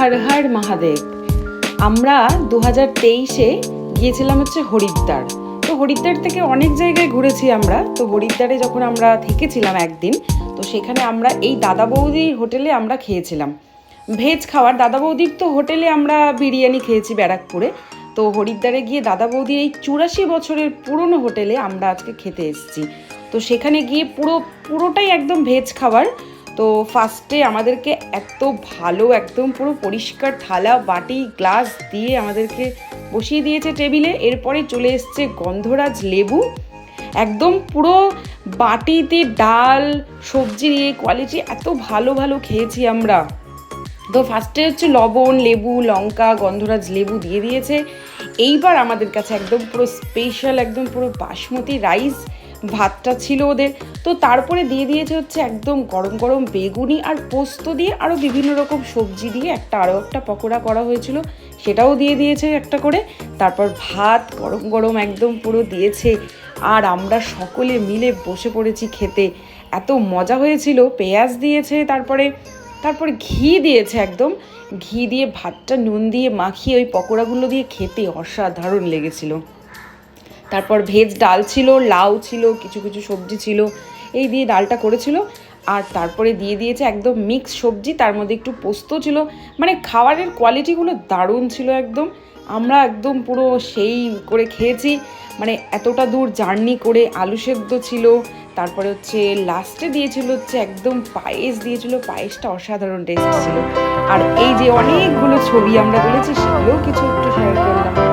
হর হর মহাদেব। আমরা 2023-এ গিয়েছিলাম হচ্ছে হরিদ্বার। তো হরিদ্বার থেকে অনেক জায়গায় ঘুরেছি আমরা। তো হরিদ্বারে যখন আমরা থেকেছিলাম একদিন, তো সেখানে আমরা এই দাদা বৌদির হোটেলে আমরা খেয়েছিলাম ভেজ খাবার। দাদা বৌদির তো হোটেলে আমরা বিরিয়ানি খেয়েছি ব্যারাকপুরে। তো হরিদ্বারে গিয়ে দাদা বৌদির এই 84 বছরের পুরনো হোটেলে আমরা আজকে খেতে এসেছি। তো সেখানে গিয়ে পুরোটাই একদম ভেজ খাবার। তো ফার্স্টে আমাদেরকে এত ভালো একদম পুরো পরিষ্কার থালা বাটি গ্লাস দিয়ে আমাদেরকে বসিয়ে দিয়েছে টেবিলে। এরপরে চলে এসছে গন্ধরাজ লেবু, একদম পুরো বাটিতে ডাল সবজি দিয়ে কোয়ালিটি এত ভালো ভালো খেয়েছি আমরা। তো ফার্স্টে হচ্ছে লবণ, লেবু, লঙ্কা, গন্ধরাজ লেবু দিয়ে দিয়েছে। এইবার আমাদের কাছে একদম পুরো স্পেশাল একদম পুরো বাসমতি রাইস ভাতটা ছিল ওদের। তো তারপরে দিয়ে দিয়েছে হচ্ছে একদম গরম গরম বেগুনি আর পোস্ত দিয়ে আরও বিভিন্ন রকম সবজি দিয়ে আরও একটা পকোড়া করা হয়েছিল, সেটাও দিয়ে দিয়েছে একটা করে। তারপর ভাত গরম গরম একদম পুরো দিয়েছে। আর আমরা সকলে মিলে বসে পড়েছি খেতে। এত মজা হয়েছিল। পেঁয়াজ দিয়েছে, তারপরে ঘি দিয়েছে, একদম ঘি দিয়ে ভাতটা নুন দিয়ে মাখিয়ে ওই পকোড়াগুলো দিয়ে খেতে অসাধারণ লেগেছিল। তারপর ভেজ ডাল ছিল, লাউ ছিল, কিছু কিছু সবজি ছিল, এই দিয়ে ডালটা করেছিল। আর তারপরে দিয়ে দিয়েছে একদম মিক্স সবজি, তার মধ্যে একটু পোস্ত ছিল। মানে খাবারের কোয়ালিটিগুলো দারুণ ছিল একদম। আমরা একদম পুরো সেই করে খেয়েছি। মানে এতটা দূর জার্নি করে আলু সেদ্ধ ছিল, তারপরে হচ্ছে লাস্টে দিয়েছিল হচ্ছে একদম পায়েস দিয়েছিল। পায়েসটা অসাধারণ টেস্ট ছিল। আর এই যে অনেকগুলো ছবি আমরা তুলেছি, সেগুলোও কিছু একটু শেয়ার করলাম।